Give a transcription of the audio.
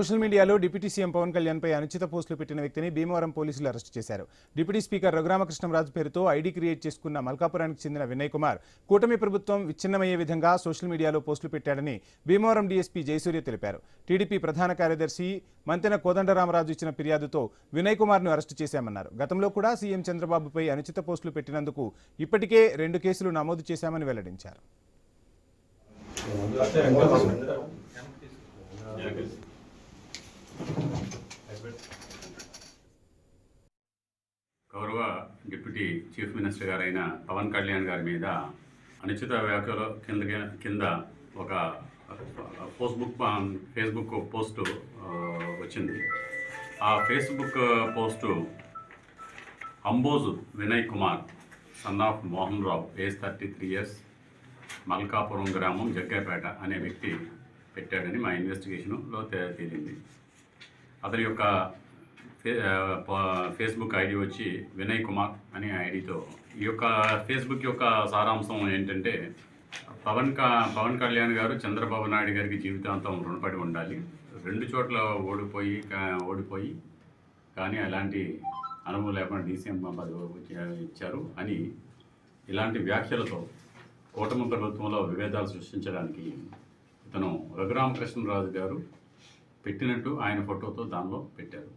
Social మీడియాలో deputy CM Pawan Kalyan పై అనుచిత పోస్టులు పెట్టిన వ్యక్తిని భీమవరం పోలీసులు అరెస్టు చేశారు. డిప్యూటీ స్పీకర్ రఘురామకృష్ణంరాజు పేరుతో ఐడీ క్రియేట్ చేసుకున్న మల్కాపురానికి చెందిన వినయ్ కుమార్ కూటమి ప్రభుత్వం విచ్ఛిన్నమయ్యే విధంగా సోషల్ మీడియాలో పోస్టులు పెట్టాడని భీమవరం డీఎస్పీ జయసూర్య తెలిపారు. టీడీపీ ప్రధాన కార్యదర్శి మంతెన కోదండరామరాజు ఇచ్చిన ఫిర్యాదుతో వినయ్ కుమార్ను అరెస్టు చేశామన్నారు. గతంలో కూడా సీఎం చంద్రబాబుపై అనుచిత పోస్టులు పెట్టినందుకు ఇప్పటికే 2 కేసులు నమోదు చేశామని వెల్లడించారు. గౌరవ డిప్యూటీ చీఫ్ మినిస్టర్ గారైన పవన్ కళ్యాణ్ గారి మీద అనుచిత వ్యాఖ్యల కింద ఒక ఫేస్బుక్ పోస్టు వచ్చింది. ఆ Facebook post Amboju Vinay Kumar son of Mohan Rao, age 33 years, Malkapuram గ్రామం, జగ్గైపేట అనే వ్యక్తి పెట్టాడని మా ఇన్వెస్టిగేషన్లో తేలింది. అతని యొక్క ఫేస్బుక్ ఐడి వచ్చి వినయ్ కుమార్ అనే ఐడితో ఈ యొక్క ఫేస్బుక్ యొక్క సారాంశం ఏంటంటే, పవన్ కళ్యాణ్ గారు చంద్రబాబు నాయుడు గారికి జీవితాంతం రుణపడి ఉండాలి, 2 చోట్ల ఓడిపోయి కానీ అలాంటి అనుభవం లేకుండా డీసీఎం ఇచ్చారు అని ఇలాంటి వ్యాఖ్యలతో కూటమి ప్రభుత్వంలో విభేదాలు సృష్టించడానికి ఇతను రఘురామకృష్ణరాజు గారు పెట్టినట్టు ఆయన ఫోటోతో దానిలో పెట్టారు.